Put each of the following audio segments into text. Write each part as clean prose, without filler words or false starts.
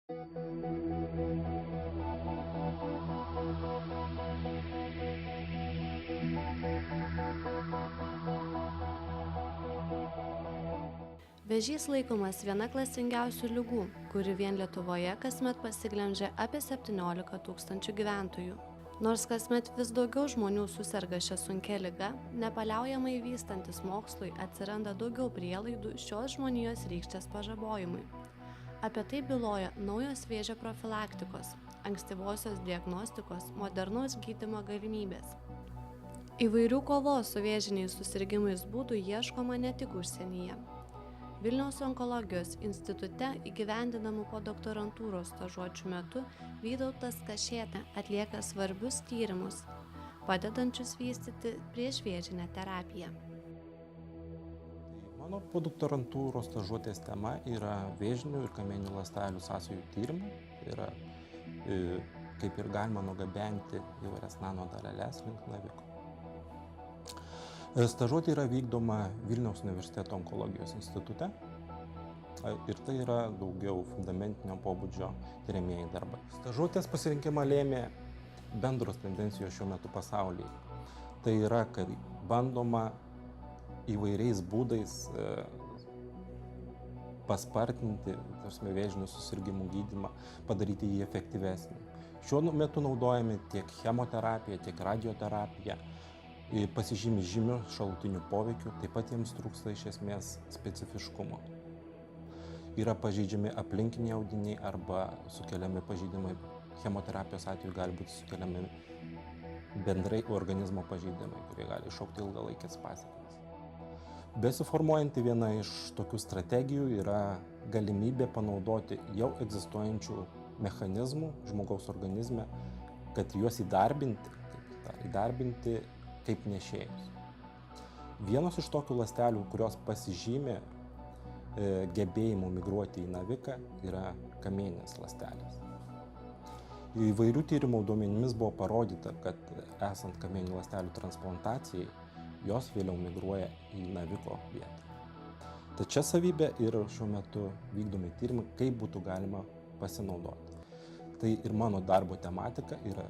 Vėžys laikomas viena klastingiausių ligų, kuri vien Lietuvoje kasmet pasiglemžia apie 17 000 gyventojų. Nors kasmet vis daugiau žmonių suserga šią sunkia liga, nepaliaujamai vystantis mokslui atsiranda daugiau prielaidų šios žmonijos rykštės pažabojimui. Apie tai byloja naujos vėžio profilaktikos, ankstyvosios diagnostikos, modernaus gydymo galimybės. Įvairių kovos su vėžiniais susirgimais būdų ieškoma ne tik užsienyje. Vilniaus onkologijos institute įgyvendinamų podoktorantūros stažuočių metu Vytautas Kašėta atlieka svarbius tyrimus, padedančius vystyti priešvėžinę terapiją. Mano podoktorantūros stažuotės tema yra vėžinių ir kamieninių ląstelių sąsajų tyrimai. Tai yra kaip ir galima nugabenti įvairias nanodaleles link naviko. Stažuotė yra vykdoma Vilniaus universiteto onkologijos institute ir tai yra daugiau fundamentinio pobūdžio tiriamieji darbai. Stažuotės pasirinkimą lėmė bendros tendencijos šiuo metu pasaulyje. Tai yra, kad bandoma įvairiais būdais paspartinti vėžinių susirgimų gydymą, padaryti jį efektyvesnį. Šiuo metu naudojami tiek chemoterapija, tiek radioterapija. Pasižymi žymių šalutinių poveikių, taip pat jiems trūksta iš esmės specifiškumo. Yra pažeidžiami aplinkiniai audiniai arba sukeliami pažeidimai, chemoterapijos atveju gali būti sukeliami bendrai organizmo pažeidimai, kurie gali iššaukti ilgalaikės pasekmes. Besiformuojanti viena iš tokių strategijų yra galimybė panaudoti jau egzistuojančių mechanizmų žmogaus organizme, kad juos įdarbinti kaip nešėjus. Vienos iš tokių ląstelių, kurios pasižymi gebėjimu migruoti į naviką, yra kamieninės ląstelės. Įvairių tyrimų duomenimis buvo parodyta, kad esant kamieninių ląstelių transplantacijai, jos vėliau migruoja į naviko vietą. Tad čia savybė ir šiuo metu vykdomi tyrimai, kaip būtų galima pasinaudoti. Tai ir mano darbo tematika yra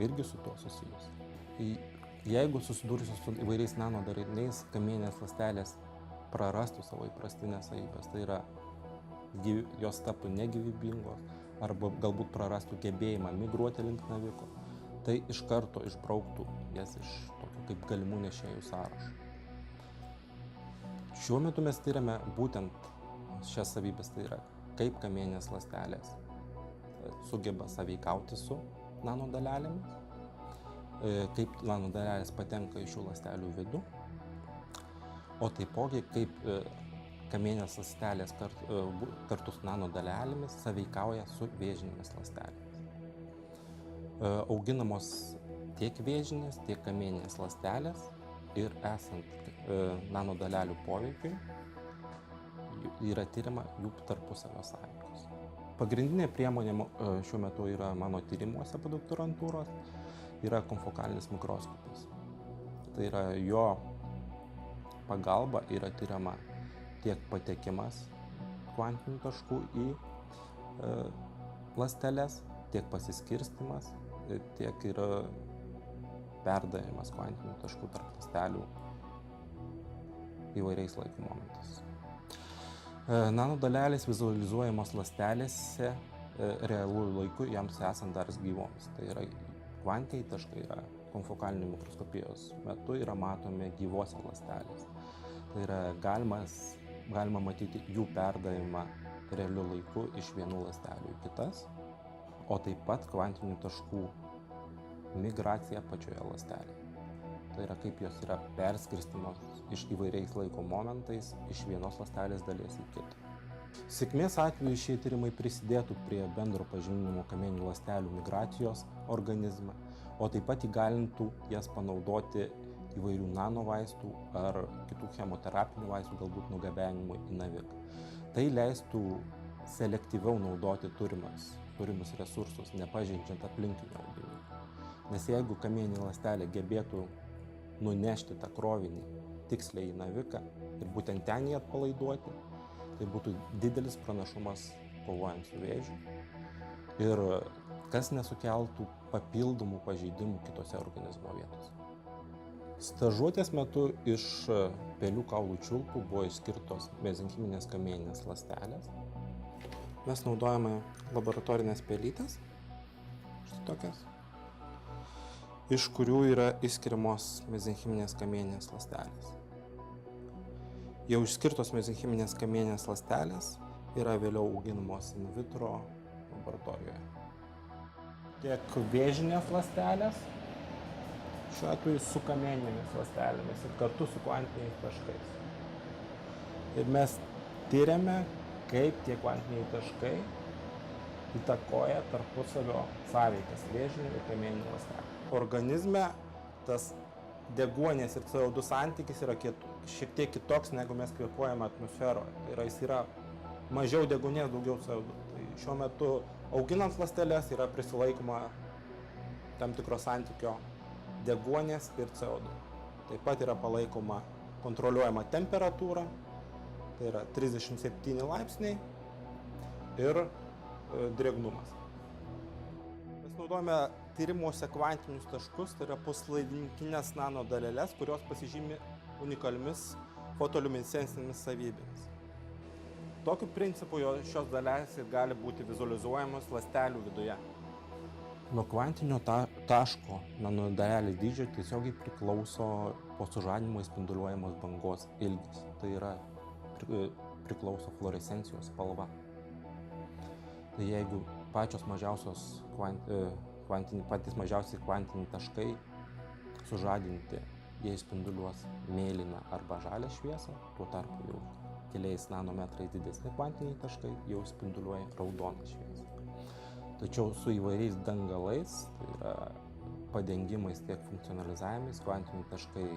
irgi su tuo susijusi. Jeigu susidūrusios su įvairiais nanodariniais, kamieninės ląstelės prarastų savo įprastinės savybės, tai yra jos taptų negyvybingos arba galbūt prarastų gebėjimą migruoti link naviko, tai iš karto išbrauktų jas iš tokio kaip galimų nešėjų sąrašo. Šiuo metu mes tiriame būtent šias savybės, tai yra kaip kamieninės ląstelės sugeba sąveikauti su nanodalelėmis, kaip nanodalelės patenka į šių ląstelių vidų, o taipogi kaip kamieninės ląstelės kartu su nanodalelėmis sąveikauja su vėžinėmis ląstelėmis. Auginamos tiek vėžinės, tiek kamieninės ląstelės ir esant nanodalelių poveikiui yra tiriama jų tarpusavio sąveikos. Pagrindinė priemonė šiuo metu yra mano tyrimuose podoktorantūros yra konfokalinis mikroskopas. Tai yra jo pagalba yra tiriama tiek patekimas kvantinių taškų į ląsteles, tiek pasiskirstimas, tiek ir perdavimas kvantinių taškų tarp ląstelių įvairiais laiko momentais. Nanodalelės vizualizuojamos ląstelėse realiu laiku jiems esant dar gyvoms. Tai yra kvantiniai taškai yra konfokalinio mikroskopijos metu yra matomi gyvose ląstelėse. Tai yra galima matyti jų perdavimą realiu laiku iš vienų ląstelių į kitas, o taip pat kvantinių taškų migracija pačioje ląstelėje. Tai yra kaip jos yra perskirstimos iš įvairiais laiko momentais iš vienos ląstelės dalies į kitą. Sėkmės atveju šie tyrimai prisidėtų prie bendro pažinimo kamieninių ląstelių migracijos organizme, o taip pat įgalintų jas panaudoti įvairių nanovaistų ar kitų chemoterapinių vaistų galbūt nugabenimui į naviką. Tai leistų selektyviau naudoti turimus resursus, nepažeidžiant aplinkinių audinių. Nes jeigu kamieninė ląstelė gebėtų nunešti tą krovinį tiksliai į naviką ir būtent ten jį atpalaiduoti, tai būtų didelis pranašumas kovojant su vėžiu ir kas nesukeltų papildomų pažeidimų kitose organizmo vietose. Stažuotės metu iš pelių kaulų čiulpų buvo išskirtos mezenchiminės kamieninės ląstelės. Mes naudojame laboratorinės pelytes, štai tokias, iš kurių yra išskiriamos mezenchiminės kamieninės ląstelės. Jau išskirtos mezenchiminės kamieninės ląstelės yra vėliau auginamos in vitro laboratorijoje. Tiek vėžinės ląstelės, šiuo atveju su kamieninėmis ląstelėmis ir kartu su kvantiniais taškais. Ir mes tiriame, kaip tie kvantiniai taškai įtakoja tarpusavio sąveikas vėžinių ir kamieninių ląstelių. Organizme tas deguonies ir CO2 santykis yra šiek tiek kitoks, negu mes kvėpuojame atmosferoje. Tai yra, jis yra mažiau deguonies, daugiau CO2. Tai šiuo metu auginant ląsteles yra prisilaikoma tam tikro santykio deguonies ir CO2. Taip pat yra palaikoma kontroliuojama temperatūra, tai yra 37 laipsniai ir drėgnumas. Mes naudojame tyrimuose kvantinius taškus, tai yra puslaidininkinės nanodaleles, kurios pasižymi unikaliomis fotoliuminescencinėmis savybėmis. Tokiu principu šios dalelės gali būti vizualizuojamos ląstelių viduje. Nuo kvantinio taško nanodalelės dydžio tiesiogiai priklauso po sužadinimo spinduliuojamos bangos ilgis. Tai yra priklauso fluorescencijos spalva. Tai jeigu patys mažiausi kvantiniai taškai sužadinti, jie spinduliuos mėlyną arba žalią šviesą, tuo tarpu jau keliais nanometrais didesni kvantiniai taškai jau spinduliuoja raudoną šviesą. Tačiau su įvairiais dangalais, tai yra padengimais tiek funkcionalizavimais, kvantiniai taškai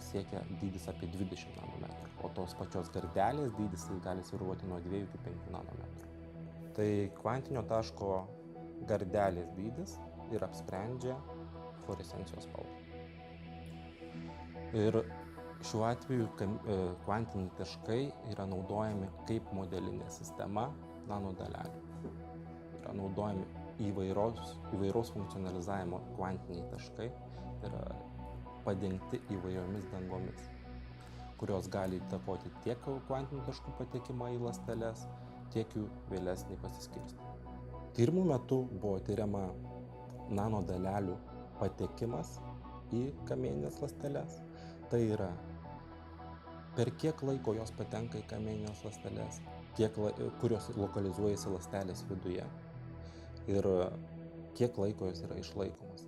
siekia dydis apie 20 nanometrų, o tos pačios gardelės dydis gali svyruoti nuo 2 iki 5 nanometrų. Tai kvantinio taško gardelės dydis ir apsprendžia fluorescencijos spalvą. Ir šiuo atveju kvantiniai taškai yra naudojami kaip modelinė sistema nanodalelių. Yra naudojami įvairaus funkcionalizavimo kvantiniai taškai, tai yra padengti įvairiomis dangomis, kurios gali įtakoti tiek kvantinių taškų patekimą į ląsteles, tiek jų vėlesnį pasiskirstymą. Tyrimų metu buvo tyriama nanodalelių patekimas į kamieninės ląsteles, tai yra per kiek laiko jos patenka į kamieninės ląsteles, kurios lokalizuojasi ląstelės viduje ir kiek laiko jos yra išlaikomas.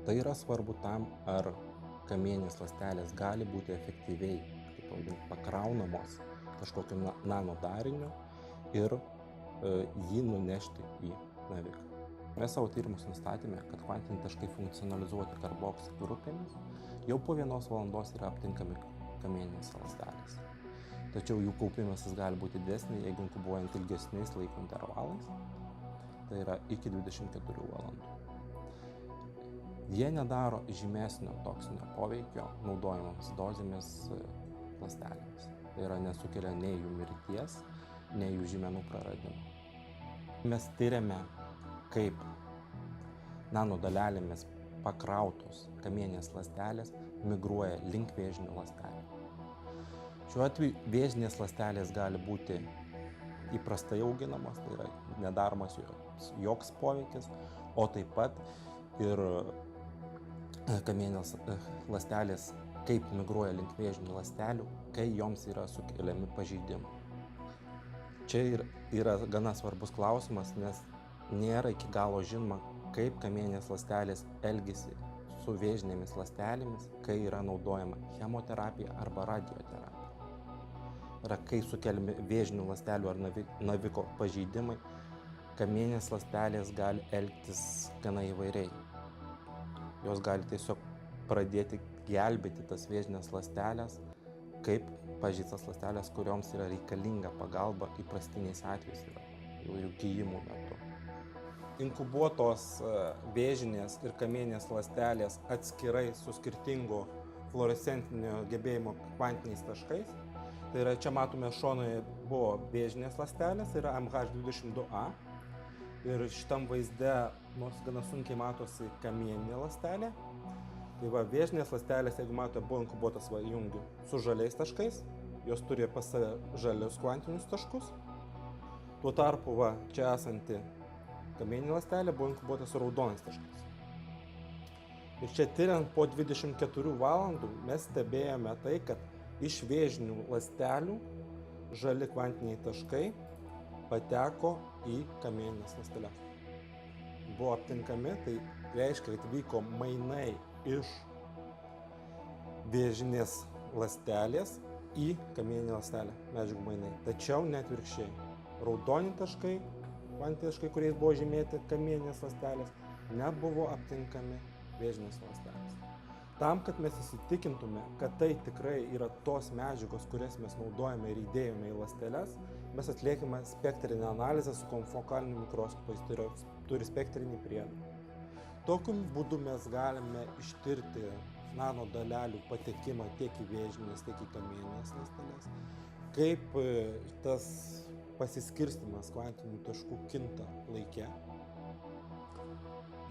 Tai yra svarbu tam, ar kamieninės ląstelės gali būti efektyviai pakraunamos kažkokiu nanodariniu ir jį nunešti į naviką. Mes savo tyrimus nustatėme, kad kvantiniai taškai funkcionalizuoti karboksy grupėmis jau po 1 valandos yra aptinkami kamieninėse ląstelėse. Tačiau jų kaupimasis gali būti didesnis, jeigu inkubuojant ilgesniais laiko intervalais, tai yra iki 24 valandų. Jie nedaro žymesnio toksinio poveikio naudojamomis dozėmis ląstelėmis. Tai yra nesukelia nei jų mirties, nei jų žymenų praradimo. Mes tyrėme, kaip nanodalelėmis pakrautos kamieninės ląstelės migruoja link vėžinių ląstelių. Šiuo atveju vėžinės ląstelės gali būti įprastai auginamos, tai yra nedaromas joks poveikis, o taip pat ir kamieninės ląstelės kaip migruoja link vėžinių ląstelių, kai joms yra sukeliami pažeidimai. Čia yra gana svarbus klausimas, nes nėra iki galo žinoma, kaip kamieninės ląstelės elgiasi su vėžinėmis ląstelėmis, kai yra naudojama chemoterapija arba radioterapija. Kai sukeliami vėžinių ląstelių ar naviko pažeidimai, kamieninės ląstelės gali elgtis gana įvairiai. Jos gali tiesiog pradėti gelbėti tas vėžinės ląstelės, kaip pažeistas ląstelės, kurioms yra reikalinga pagalba įprastiniais atvejais jų gijimų metu. Inkubuotos vėžinės ir kamieninės ląstelės atskirai su skirtingu fluorescentinio gebėjimo kvantiniais taškais Tai yra, čia matome šonoje buvo vėžinės ląstelės, tai yra MH22A. Ir šitam vaizde, nors gana sunkiai matosi kamieninė ląstelė. Tai va, vėžinės ląstelės, jeigu matote, buvo inkubuotas va, jungiu su žaliais taškais. Jos turi pas save žalius kvantinius taškus. Tuo tarpu, va, čia esanti kamieninė ląstelė buvo inkubuota su raudonais taškais. Ir čia tyriant po 24 valandų mes stebėjome tai, kad iš vėžinių ląstelių žali kvantiniai taškai pateko į kamieninės ląsteles. Buvo aptinkami, tai reiškia, kad vyko mainai iš vėžinės ląstelės į kamieninę ląstelę, medžiagų mainai. Tačiau net atvirkščiai. Raudoni taškai, kvantiniai taškai, kuriais buvo žymėti kamieninės ląstelės, nebuvo aptinkami vėžinės ląstelės. Tam, kad mes įsitikintume, kad tai tikrai yra tos medžiagos, kurias mes naudojame ir įdėjome į ląsteles, mes atliekame spektrinę analizę su konfokaliniu mikroskopais, tai yra, turi spektrinį priedą. Tokiu būdu mes galime ištirti nanodalelių patekimą tiek į vėžinės, tiek į kamieninės ląsteles, kaip tas pasiskirstimas kvantinių taškų kinta laike.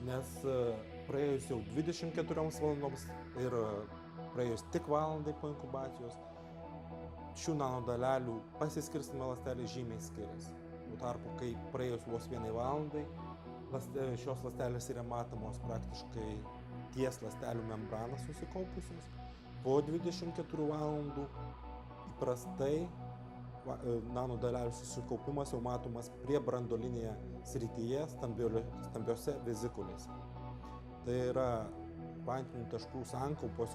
Nes praėjus jau 24 valandoms ir praėjus tik valandai po inkubacijos, šių nanodalelių pasiskirstimo ląstelės žymiai skiriasi. Tuo tarpu, kai praėjus vos 1 valandai, šios ląstelės yra matomos praktiškai ties ląstelių membraną susikaupusios. Po 24 valandų įprastai nanodalelių susikaupimas jau matomas prie branduolinėje srityje stambiose vezikulėse. Tai yra kvantinių taškų sankaupos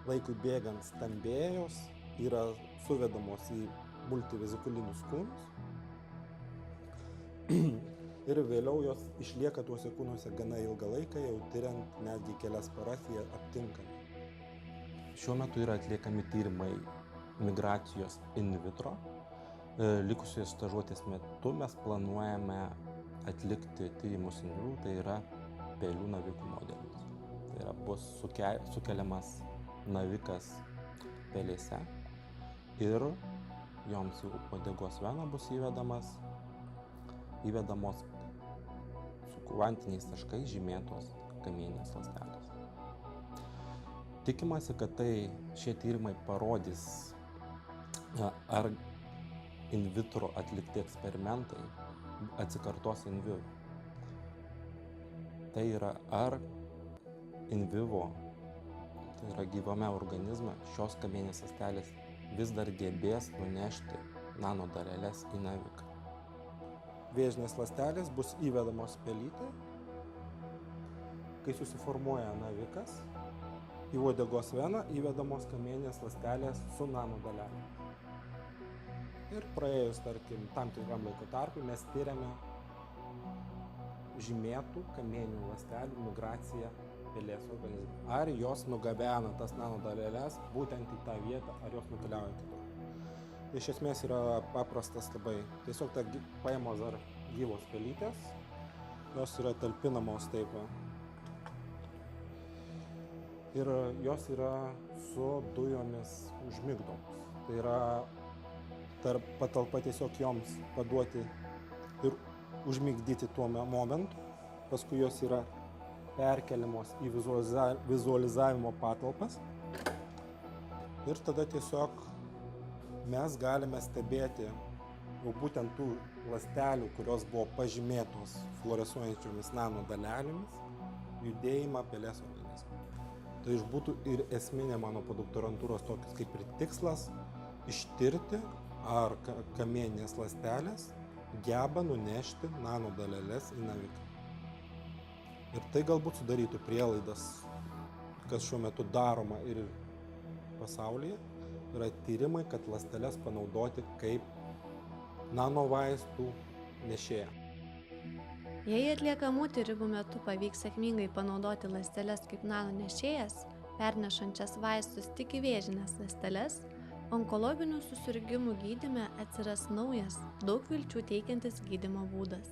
laikui bėgant stambėjos, yra suvedamos į multivezikulinius kūnus ir vėliau jos išlieka tuose kūnuose gana ilgą laiką, jau tyriant netgi kelias paras jie aptinkami. Šiuo metu yra atliekami tyrimai migracijos in vitro. Likusios stažuotės metu mes planuojame atlikti tyrimus in vivo, tai yra pelių navikų modelis. Tai yra bus sukeliamas navikas pelėse ir joms jau uodegos vena bus įvedamos su kvantiniais taškais žymėtos kamieninės ląstelės. Tikimasi, kad šie tyrimai parodys, ar in vitro atlikti eksperimentai atsikartos in vivo. Tai yra, ar in vivo, tai yra gyvame organizme, šios kamieninės ląstelės vis dar gebės nunešti nanodaleles į naviką. Vėžinės ląstelės bus įvedamos pelytę, kai susiformuoja navikas, į uodegos veną įvedamos kamieninės ląstelės su nanodalelėm. Ir praėjus, tarkim, tam tikram laiko tarpui mes tyriame žymėtų kamieninių ląstelių migraciją pelės organizme. Ar jos nugabena tas nanodaleles būtent į tą vietą, ar jos nukeliauja kitur. Iš esmės yra paprastas labai. Tiesiog paimamos dar gyvos pelytės, jos yra talpinamos taip. Ir jos yra su dujomis užmigdomos. Tai yra patalpa tiesiog joms paduoti ir užmigdyti tuo momentu. Paskui jos yra perkeliamos į vizualizavimo patalpas. Ir tada tiesiog mes galime stebėti jau būtent tų ląstelių, kurios buvo pažymėtos fluorescuojančiomis nanodalelėmis, judėjimą pelės organizme. Tai būtų ir esminė mano podoktorantūros tokias kaip ir tikslas ištirti, ar kamieninės ląstelės geba nunešti nanodaleles į naviką. Ir tai galbūt sudarytų prielaidas, kas šiuo metu daroma ir pasaulyje, yra tyrimai, kad ląsteles panaudoti kaip nanovaistų nešėją. Jei atliekamų tyrimų metu pavyks sėkmingai panaudoti ląsteles kaip nanonešėjas, pernešančias vaistus tik į vėžines ląsteles, onkologinių susirgimų gydyme atsiras naujas, daug vilčių teikiantis gydymo būdas.